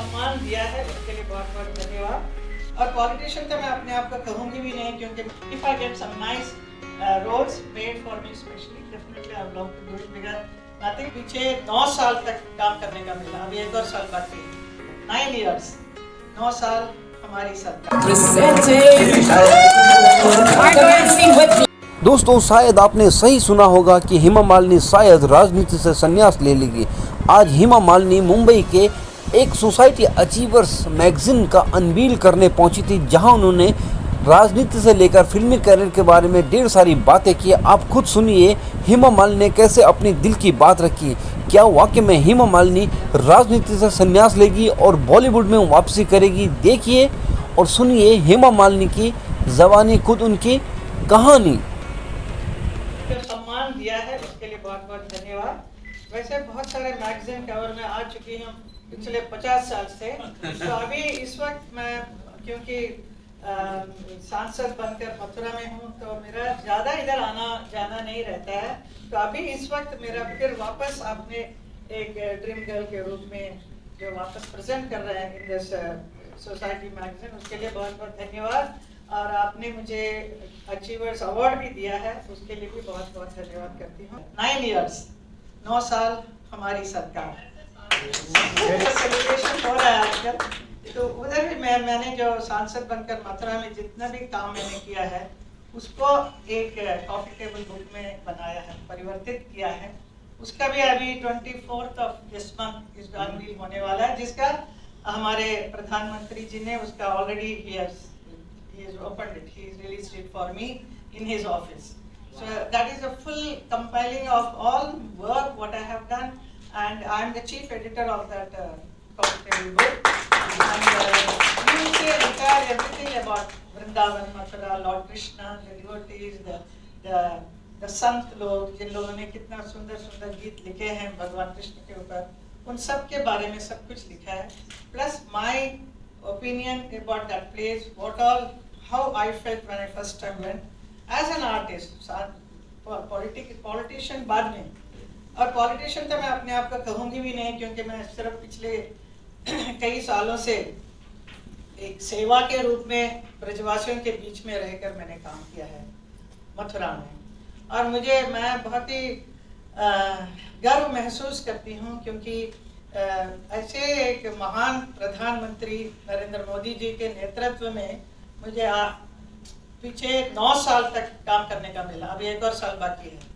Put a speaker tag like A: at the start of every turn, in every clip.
A: सम्मान दिया है उसके लिए बहुत बहुत धन्यवाद। और पॉलिटिशियन तो मैं अपने आप को कहूँगी भी नहीं, क्योंकि if I get some nice roles made for me specially, definitely I would love to do it, because nothing पीछे 9 साल तक काम करने का मिला, अभी एक और साल बाकी है। 9 years, 9 साल हमारी सरकार।
B: दोस्तों, शायद आपने सही सुना होगा कि हेमा मालिनी शायद राजनीति से संन्यास ले लेगी। आज हेमा मालिनी मुंबई के एक सोसाइटी अचीवर्स मैगजीन का अनवील करने पहुंची थी, जहां उन्होंने राजनीति से लेकर फिल्मी करियर के बारे में ढेर सारी बातें की। आप खुद सुनिए हेमा मालिनी ने कैसे अपने दिल की बात रखी। क्या वाकई में हेमा मालिनी राजनीति से संन्यास लेगी और बॉलीवुड में वापसी करेगी? देखिए और सुनिए हेमा मालिनी की ज़बानी खुद उनकी कहानी।
A: जो सम्मान दिया है उसके लिए बहुत बहुत धन्यवाद। वैसे बहुत सारे मैगजीन कवर में आ चुकी हूँ पिछले 50 साल से, तो अभी इस वक्त मैं क्योंकि सांसद बनकर मथुरा में हूँ, तो मेरा ज़्यादा इधर आना जाना नहीं रहता है, तो अभी इस वक्त मेरा फिर वापस आपने एक ड्रीम गर्ल के रूप में जो वापस प्रेजेंट कर रहे हैं इन दिस सोसाइटी मैगजीन, उसके लिए बहुत बहुत धन्यवाद। और आपने मुझे अचीवर्स अवार्ड भी दिया है, उसके लिए भी बहुत बहुत धन्यवाद करती हूँ। 9 years, 9 साल हमारी सरकार, सेलिब्रेशन हो रहा है आजकल। तो उधर भी मैंने जो सांसद बनकर मथुरा में जितना भी काम मैंने किया है उसको एक कॉफी टेबल बुक में बनाया है, परिवर्तित किया है। उसका भी अभी 24th of this month इस अनवील होने वाला है, जिसका हमारे प्रधानमंत्री जी ने उसका already he has opened it, he has released it for me in his office. So that is a full compiling of all work what I have done, and I am the chief editor of that coffee table book. And you will see entire everything about Vrindavan, Mathura, Lord Krishna, the devotees, the संत लोग, जिन लोगों ने कितना सुंदर सुंदर गीत लिखे हैं भगवान कृष्ण के ऊपर, उन सब के बारे में सब कुछ लिखा है। Plus my opinion about that place, what all, how I felt when I first time went as an artist, politician बाद में। और पॉलिटिशियन तो मैं अपने आप को कहूँगी भी नहीं, क्योंकि मैं सिर्फ पिछले कई सालों से एक सेवा के रूप में ब्रजवासियों के बीच में रहकर मैंने काम किया है मथुरा में। और मैं बहुत ही गर्व महसूस करती हूँ, क्योंकि ऐसे एक महान प्रधानमंत्री नरेंद्र मोदी जी के नेतृत्व में मुझे पीछे 9 साल तक काम करने का मिला, अभी एक और साल बाकी है।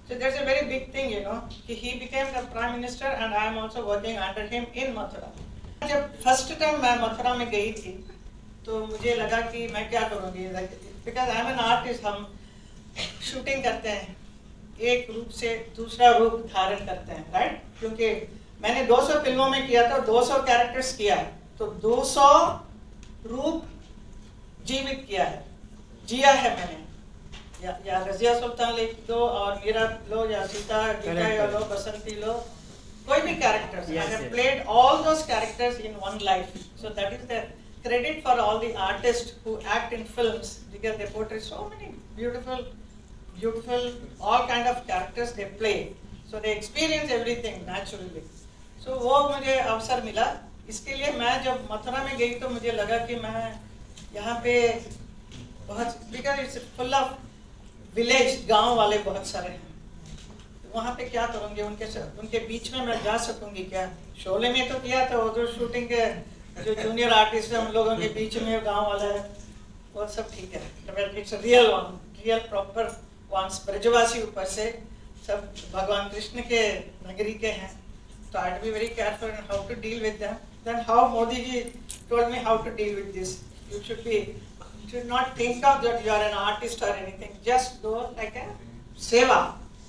A: So that's a very big thing, you know, कि he became the prime minister and I am also working under him in Mathura. जब फर्स्ट टाइम मैं मथुरा में गई थी तो मुझे लगा कि मैं क्या करूँगी, because I am an artist. हम शूटिंग करते हैं, एक रूप से दूसरा रूप धारण करते हैं, राइट? क्योंकि मैंने 200 फिल्मों में किया था, 200 कैरेक्टर्स किया है, तो 200 रूप जीवित किया है, जिया है मैंने। या रजिया सुल्तान लिख दो और मीरा लो, या सीता गीता लो, बसंती लो, कोई भी characters. I have played all those characters in one life. So that is the credit for all the artists who act in films, because they portray so many beautiful, all kind of characters they play. So they experience everything naturally. So वो मुझे अवसर मिला। इसके लिए मैं जब मथुरा में गई तो मुझे लगा कि मैं यहाँ पे बहुत, because it's full of village, गांव वाले बहुत सारे हैं, तो वहाँ पे क्या करूँगी, उनके बीच में मैं जा सकूँगी क्या? शोले में तो किया था, वो जो शूटिंग के जो जूनियर आर्टिस्ट है उन लोगों के बीच में गांव वाला है, वो सब ठीक है। इट्स रियल प्रॉपर वंस, ब्रजवासी ऊपर से सब भगवान कृष्ण के नगरी के हैं, तो I have to be very careful in how to deal with them. Then how Modi ji told me how to deal with this, you should not think of that you are an artist or anything, just go like a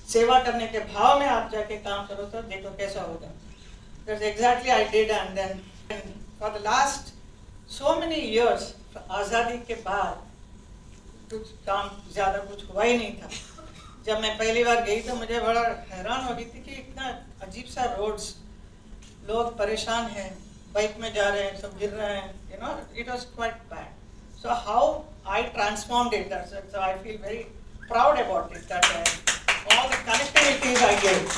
A: सेवा करने के भाव में आप जाके काम करो तो देखो कैसा होगा। That's exactly I did, and then for the last so many years, आज़ादी के बाद कुछ काम ज़्यादा कुछ हुआ ही नहीं था। जब मैं पहली बार गई तो मुझे बड़ा हैरान हो गई थी कि इतना अजीब सा रोड्स, लोग परेशान हैं, बाइक में जा रहे हैं, सब गिर रहे हैं, you know, it was quite bad. So how I transformed it, so I feel very proud about it, that all the connectivities I gave,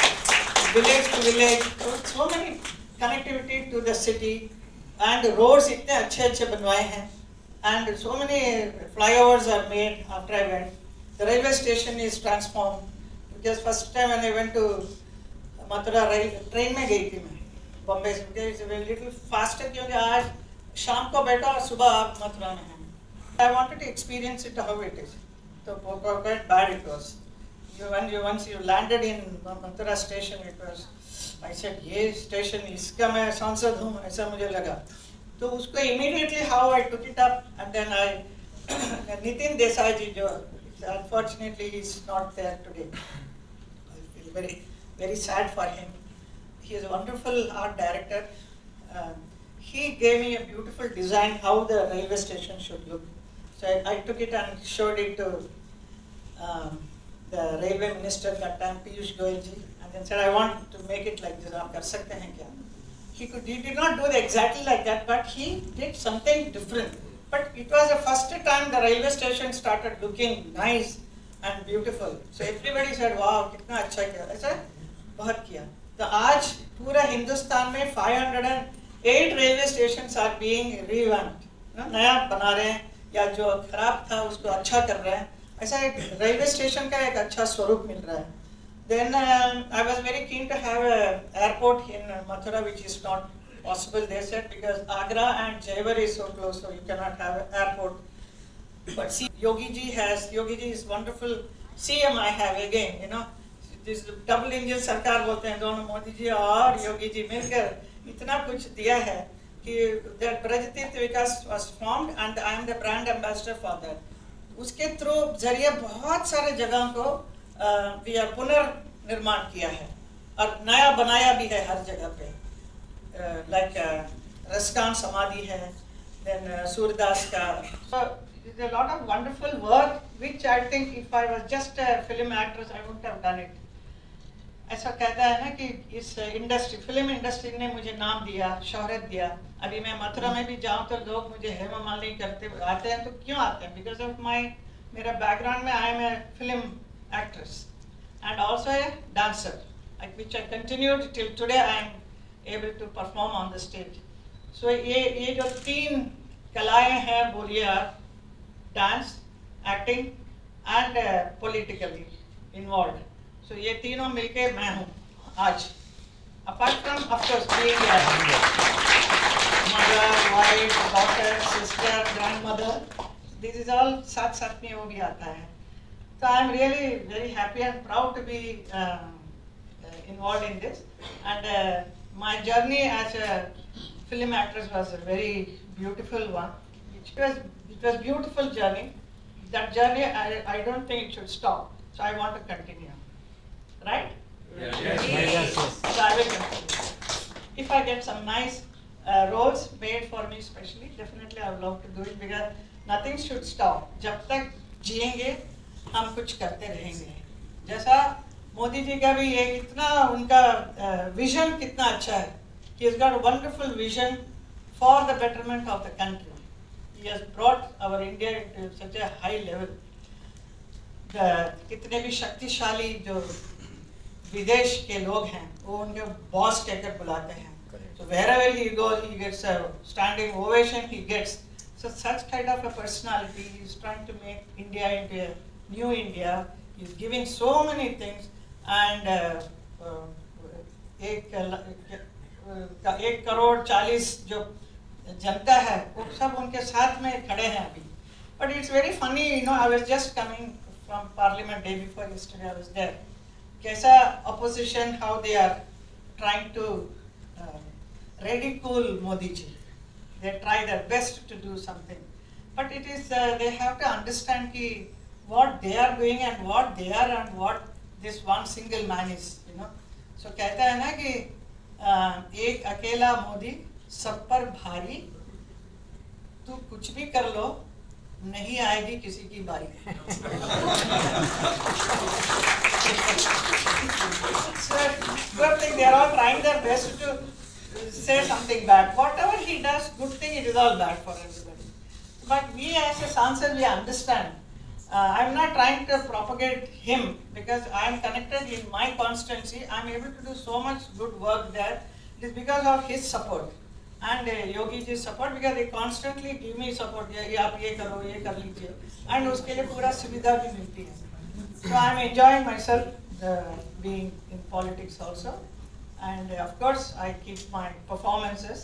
A: village to village, so many connectivity to the city, and roads इतने अच्छे बनवाए हैं, and so many flyovers are made after I went. The railway station is transformed because first time when I went to Mathura train में गई थी मैं बॉम्बे से, it's little faster क्योंकि आज शाम को बैठो और सुबह आप मथुरा में हैं. I wanted to experience it how it is. So quite bad it was. Once you landed in Mathura station, it was. I said, ये station इसका मैं सांसद हूँ, ऐसा मुझे लगा. तो उसको immediately how I took it up, and then I Nitin Desai ji, जो unfortunately he is not there today. I feel very sad for him. He is a wonderful art director. He gave me a beautiful design how the railway station should look. So I took it and showed it to the railway minister that time, Piyush Goyal ji, and then said, I want to make it like this. आप कर सकते हैं क्या? He did not do it exactly like that, but he did something different. But it was the first time the railway station started looking nice and beautiful. So everybody said, wow, कितना अच्छा किया. ऐसा बहुत किया. तो आज पूरा हिंदुस्तान में 508 railway stations are being revamped. नया बना रहे हैं या जो खराब था उसको अच्छा कर रहे हैं. ऐसा एक रेलवे स्टेशन का एक अच्छा स्वरूप मिल रहा है. Then I was very keen to have an airport in Mathura, which is not possible, they said, because Agra and Jaivar is so close, so you cannot have an airport. But see, Yogi ji is wonderful. CM I have again, you know, this double engine सरकार बोलते हैं, दोनों मोदी जी और योगी जी मिलकर इतना कुछ दिया है कि that Brajतीर्थ Vikas was formed and I am the brand ambassador for that. उसके थ्रू जरिए बहुत सारे जगहों को पुनर्निर्माण किया है और नया बनाया भी है हर जगह पे. लाइक रसकान समाधि है, देन सूरदास का. So there's a lot of wonderful work which I think if I was just a film actress I wouldn't have done it. ऐसा कहता है ना कि इस इंडस्ट्री, फिल्म इंडस्ट्री ने मुझे नाम दिया, शोहरत दिया. अभी मैं मथुरा में भी जाऊँ तो लोग मुझे हेमा मालिनी करते आते हैं. तो क्यों आते हैं? बिकॉज ऑफ मेरा बैकग्राउंड में I am a film actress and also a dancer, which I continued till today. I am able to perform on the stage. So ये जो तीन कलाएं हैं बोलिए आप, dance, acting and politically involve. So ये तीनों मिलके मैं हूँ आज. Apart from of course being mother, wife, daughter, sister, grandmother, this is all साथ में वो भी आता है. So I am really very happy and proud to be involved in this. And my journey as a film actress was a very beautiful one. It was beautiful journey. That journey I don't think it should stop. So I want to continue. Right? Yes. So I will continue. If I get some nice roles made for me specially, definitely I would love to do it because nothing should stop. जब तक जिएंगे हम कुछ करते रहेंगे. जैसा मोदी जी का भी एक इतना उनका विजन कितना अच्छा है. He has got a wonderful vision for the betterment of the country. He has brought our India into such a high level. कितने भी शक्तिशाली जो विदेश के लोग हैं वो उनके बॉस कहकर बुलाते हैं. So wherever he goes, he gets a standing ovation. He gets such kind of a personality. He is trying to make India into a new India. He is giving so many things, and 1,40,40,000 जो जनता है वो सब उनके साथ में खड़े हैं अभी. But it's very funny, you know. I was just coming from Parliament day before yesterday. I was there. कैसा opposition, how they are trying to ridicule Modi ji. They try their best to do something, but it is they have to understand ki what they are doing and what they are and what this one single man is, you know. So कहता है ना कि एक अकेला मोदी सब पर भारी, तू कुछ भी कर लो नहीं आएगी किसी की बारी. So I think they are all trying their best to say something bad. Whatever he does, good thing, it is all bad for everybody. But we as a Sansad, we understand. I am not trying to propagate him because I am connected in my constituency. I am able to do so much good work there. It is because of his support. and Yogi ji support, because they constantly give me support. ये आप ये करो, ये कर लीजिए, and उसके लिए पूरा सुविधा भी मिलती है. So I am enjoying myself being in politics also, and of course I keep my performances.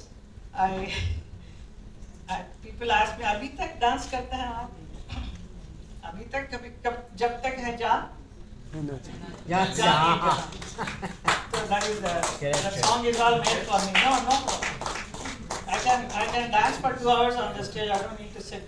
A: People ask me, अभी तक डांस करते हैं आप? अभी तक कभी जब तक है जान जान. So that is the song is all made for me. No. I can dance for 2 hours on the stage. I don't need to sit.